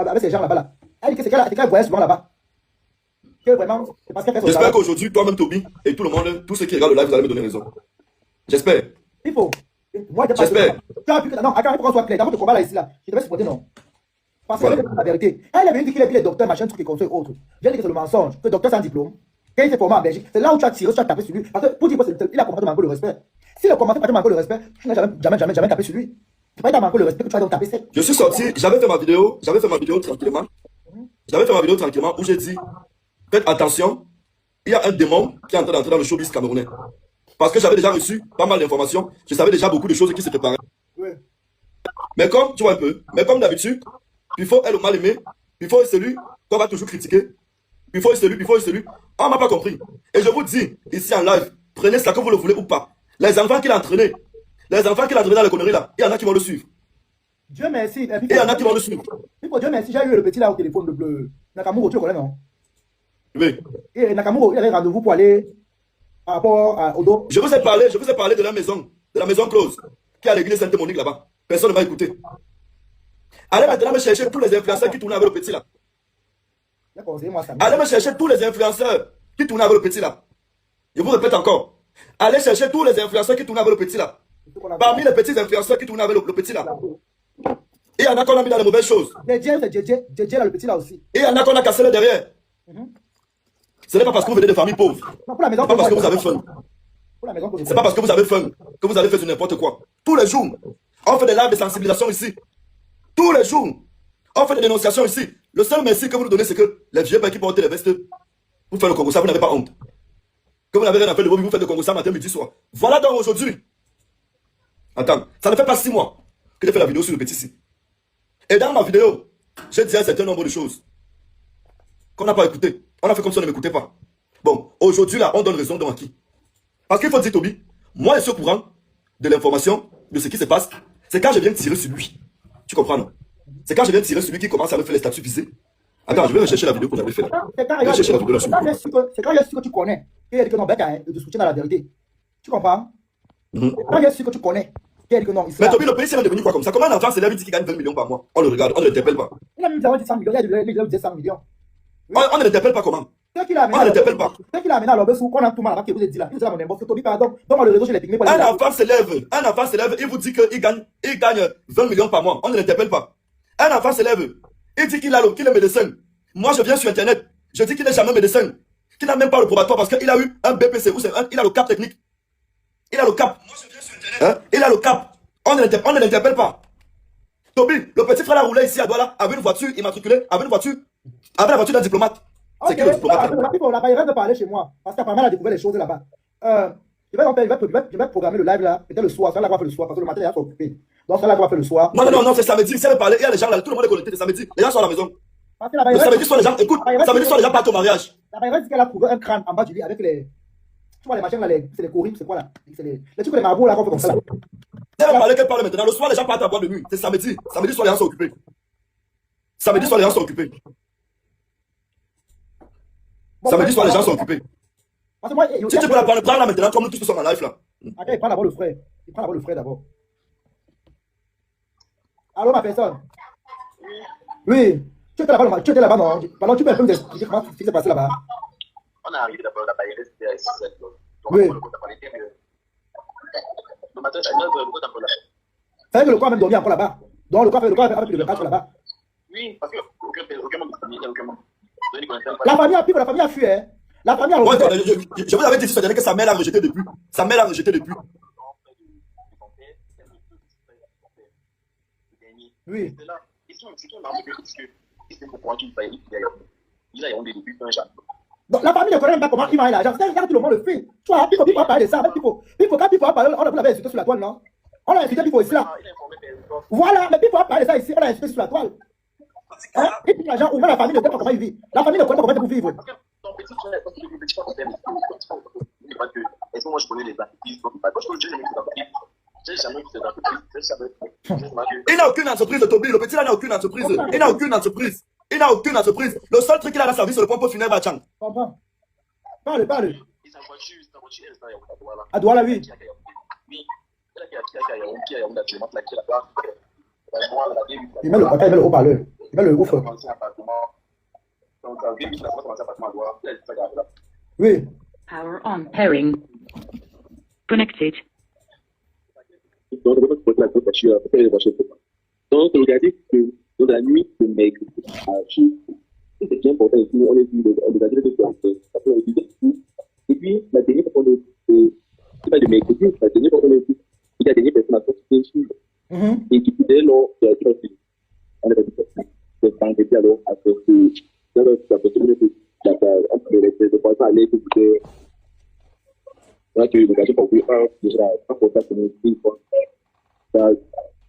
avec ces gens là-bas là. Elle dit que c'est qu'elle voyait souvent là-bas. Que vraiment, c'est parce qu'elle fait son J'espère travail. qu'aujourd'hui, toi-même, Toby, et tout le monde, tous ceux qui regardent le live, vous allez me donner raison. J'espère. Il faut. Moi, je J'espère. tu as vu que non, attends, il faut qu'on soit clair. Dans votre combat là, ici, là, je devais supporter, non. Parce qu'elle Voilà. est la vérité. Elle avait dit qu'il est les docteurs, machin, truc et comme ça et autres. Je viens de dire que c'est le mensonge. Que le docteur sans diplôme, quand il s'est formé en Belgique, c'est là où tu as tiré, tu as tapé sur lui. Parce que pour dire qu'il a commencé à manquer le respect. Si le commencé à manquer le respect, tu n'as jamais tapé sur lui. C'est pas qu'il a manqué le respect que tu as donc tapé sec. Je suis sorti, j'avais fait ma vidéo tranquillement. J'avais fait ma vidéo tranquillement où j'ai dit, faites attention, il y a un démon qui est en train d'entrer dans le showbiz camerounais. Parce que j'avais déjà reçu pas mal d'informations, je savais déjà beaucoup de choses qui se préparaient. Oui. Mais comme, tu vois un peu, mais comme d'habitude, il faut elle ou mal aimé, il faut celui qu'on va toujours critiquer, il faut celui, on m'a pas compris. Et je vous dis, ici en live, prenez ça que vous le voulez ou pas. Les enfants qu'il a entraînés, dans les conneries là, il y en a qui vont le suivre. Dieu merci. Et il y en a qui vont le suivre. Dieu merci, j'ai eu le petit là au téléphone de bleu. Nakamuro, tu le connais, non? Oui. Et Nakamuro, il avait rendez-vous pour aller par rapport au dos. Je vous ai parlé de la maison close, qui est à l'église Sainte-Monique là-bas. Personne ne m'a écouté. Allez maintenant me chercher tous les influenceurs qui tournaient avec le petit là. Allez me chercher tous les influenceurs qui tournaient avec le petit là. Je vous répète encore. Allez chercher tous les influenceurs qui tournaient avec le petit là. Parmi les petits influenceurs qui tournaient avec le petit là. Et il y en a qu'on a mis dans les mauvaises choses. Djedje là, le petit là aussi. Et il y en a qu'on a cassé le derrière. Ce n'est pas parce que vous venez de familles pauvres. Non, pour la maison, C'est pas parce que vous avez faim. C'est pas parce que vous avez faim que vous allez faire n'importe quoi. Tous les jours, on fait des lives de sensibilisation ici. Tous les jours, on fait des dénonciations ici. Le seul merci que vous nous donnez, c'est que les vieux qui portent les vestes, vous faites le Congo, ça, vous n'avez pas honte. Que vous n'avez rien à faire de vous faites le Congo, ça matin, midi, soir. Voilà donc aujourd'hui. Attends, ça ne fait pas 6 mois que j'ai fait la vidéo sur le petit ici. Et dans ma vidéo, j'ai dit un certain nombre de choses qu'on n'a pas écouté. On a fait comme si on ne m'écoutait pas. Bon, aujourd'hui là, on donne raison donc à qui? Parce qu'il faut dire, Toby, moi je suis au courant de l'information, de ce qui se passe. C'est quand je viens tirer sur lui. Tu comprends, non? C'est quand je viens tirer sur lui qui commence à me faire les statuts visés. Attends, je vais rechercher la vidéo que j'avais fait. C'est quand il y a su que tu connais. Et il dit que non, Becca, de soutien à la vérité. Tu comprends? Quand il y a su que tu connais. Mais Toby, le pays c'est devenu quoi comme ça? Comment un enfant s'élève et dit qu'il gagne 20 millions par mois? On le regarde, on ne l'interpelle pas. Il a même dit 100 millions, il a dit 100 millions. On ne l'interpelle pas comment? Ce qu'il a amené à l'Obesou, qu'on a tout mal avant qu'il vous ait dit là. Il vous a mon embosse, Toby, pardon. Dans le réseau, je l'ai pigné pour les un enfant s'élève, il vous dit qu'il gagne 20 millions par mois. On ne l'interpelle pas. Un enfant s'élève, il dit qu'il est médecin. Moi, je viens sur Internet, je dis qu'il n'est jamais médecin, qu'il n'a même pas le probatoire parce qu'il a eu un BPC, il a le cap technique. Il a le cap. Moi, je viens sur Internet. Il a le cap. On ne l'interpelle pas. Toby, le petit frère a roulé ici à Douala avec une voiture immatriculée, avec la voiture d'un diplomate. C'est qui le diplomate? On n'a pas de parler chez moi. Parce qu'apparemment, elle a découvert les choses là-bas. Je vais programmer le live là, peut-être le soir. Ça, là, on va faire le soir parce que le matin, les gens sont occupés. Donc, ça, là, on va faire le soir. Non, c'est samedi. Si elle parler, il y a les gens là, tout le monde est connecté, c'est samedi. Les gens sont à la maison. Le samedi soir, les gens, écoute, samedi soir, les gens partent au mariage. La Bayerette dit qu'elle a trouvé un crâne en bas du lit avec les. Tu vois, les machines là, c'est les courribles, c'est quoi là? C'est les trucs, les marabouts là, qu'on fait comme ça. Si elle va parler, qu'elle parle maintenant. Le soir, les gens partent à boire de nuit. C'est samedi. Samedi soir, les gens sont occupés. Samedi soir, les gens sont occupés. Samedi soir, les gens sont occupés. Si tu peux la prendre là maintenant, comme nous tous sommes en live là. Attends, il prend d'abord le frère. Il prend d'abord le frère d'abord. Allô, ma personne? Oui. Tu étais là-bas, non? Pardon, tu peux un peu nous expliquer comment ce qui s'est passé là-bas? On est arrivé d'abord, la Bayerette, c'était à 6h. Oui. Le matin, à 9h, le temps là. Ça veut dire que le corps a même dormi encore là-bas. Donc le corps a plus de 24 là-bas. Oui, parce que aucun membre de famille, aucun membre. La famille a fui, hein. La famille a refusé. Je vous avais dit ce dernier que sa mère l'a rejeté depuis. Sa mère l'a rejeté depuis. Oui. Donc la famille ne connaît même pas comment il va aller l'argent. C'est tout le monde le fait. Tu vois, il faut parler de ça. Il faut quand il faut parler, on l'avait insulté sur la toile, non? On l'a insulté, il faut ici là. Voilà, mais il faut parler de ça ici, on l'a insulté sur la toile. Hein? Et puis l'argent, ou même la famille ne connaît pas comment il vit. La famille ne connaît pas comment il peut vivre. Est-ce que moi je connais les entreprises? Il n'a aucune entreprise de Toby, le petit là n'a aucune entreprise. Il n'a aucune entreprise. Il n'a aucune entreprise. Le seul truc qu'il a dans sa vie, c'est le pompe funèbre à Chang. Comprends. Parle. Et sa voiture, elle est à Douala. À Douala, oui. Oui. Elle qui a actuellement là, qui est là-bas. Il met le contact, il met le haut-parleur. Il met le ouf. Oui. Power on. Pairing. Connected. Donc, regardez que dans la nuit de mai, c'est bien important ici, on est vu, on a dit et puis, la dernière fois qu'on c'est pas de mes côtés, la dernière fois qu'on est vu, il y a des personnes à sortir ici, et qui pouvaient leur dire, on avait dit, c'est pas un petit alors, à ce que, dans la possibilité de penser à aller, que c'était, là, que l'occasion pour vous, déjà, pas pour ça, c'est une fois, ça,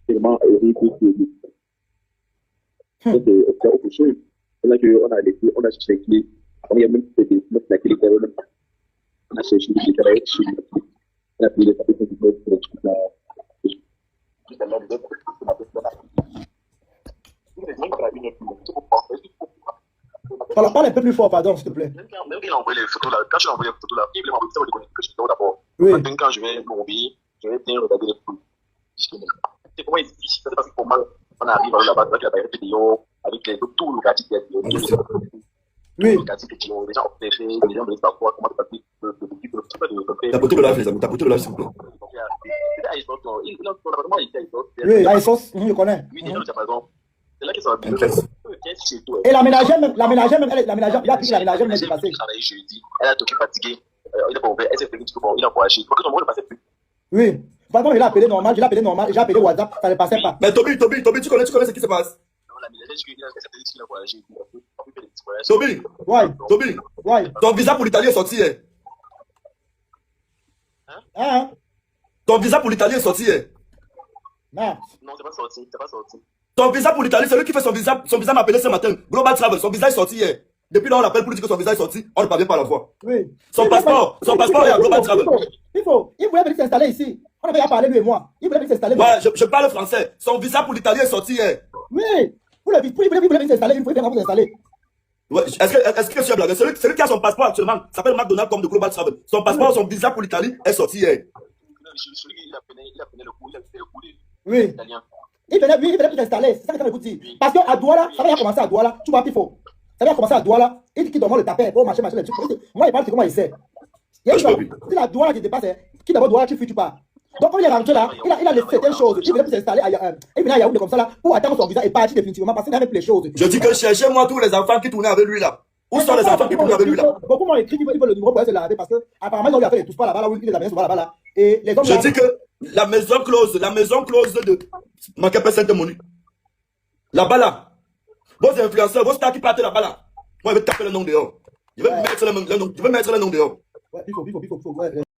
c'est vraiment horrible, c'est autre chose. Là, on a les clés, on a cherché les clés, on a même fait la clé, on a cherché les clés, on a pris les papiers pour le truc là. Parle un peu plus fort, pardon, s'il te plaît. Même quand il a envoyé les photos là, quand je lui ai envoyé les photos là, il m'a envoyé que je dois d'abord. Oui. Maintenant, quand je vais m'ouvrir, je vais bien regarder les photos. C'est comment il se dit, c'est parce que pour moi, on arrive là-bas, avec la barrière vidéo, avec les autres, tout le quartier qui est Oui. le quartier qui ont déjà observé, les gens ne savent pas comment c'est passé, Ta photo de live, les amis, ta photo de live, s'il vous plaît. Oui, à Essos, je connais. Oui, déjà, par exemple. C'est là qu'ils sont Et la ménagère même, il a pris la ménagère même passé. Elle a tout fatigué. Il a pas ouvert, elle s'est fait bon, il a voyagé. Pourquoi ton mot ne passait plus? Oui. Vraiment, il a appelé normal, j'ai appelé WhatsApp, ça ne passait pas. Mais Toby, tu connais ce qui se passe? Toby, Ouais. ton visa pour l'Italie est sorti hier. Hein? Ton visa pour l'Italie est sorti hier. Non. Non, c'est pas sorti, c'est pas sorti. Ton visa pour l'Italie, celui qui fait son visa m'a appelé ce matin. Global Travel, son visa est sorti hier. Depuis là, on l'appelle pour dire que son visa est sorti. On ne parvient pas à la voir. Oui. Son passeport est à Global Travel. Il voulait venir s'installer ici. On avait parlé, lui et moi. Il voulait venir s'installer. Ouais, je parle français. Son visa pour l'Italie est sorti hier. Oui. Il voulait venir s'installer, il voulait venir s'installer. Ouais, est-ce que tu es blagué? Celui qui a son passeport actuellement s'appelle McDonald comme de Global Travel. Son passeport, son visa pour l'Italie est sorti hier. Celui qui a pris le coup, il a fait le coup Oui. italien. Il venait pour s'installer. C'est ça que ça veut dire. Parce qu'à Douala, ça va commencer à Douala. Tu vois, Pifo. Ça va commencer à Douala. Il dit qu'il doit le taper. Pour machin, les trucs. Moi, il parle de comment il sait. Il y a la Douala qui dépasse. Qui d'abord Douala, tu fuis, tu pars. Donc, quand il est rentré là, il a laissé certaines choses. Il venait pour s'installer. Il venait à Yaoundé comme ça là pour attendre son visa et partir définitivement parce qu'il avait plus les choses. Je dis que cherchez-moi tous les enfants qui tournaient avec lui là. Où sont les enfants qui tournaient avec lui là? Beaucoup m'ont écrit, ils veulent le numéro pour se laver parce que apparemment ils ont fait les touches pas là-bas, là où il les a mis souvent là-bas là. Et les hommes. Je dis que la maison close de Makepe Sainte-Monique. Là-bas là. Vos influenceurs, vos stars qui partent là-bas là. Moi je vais taper le nom dehors. Je vais mettre le nom dehors. Ouais, il faut, ouais.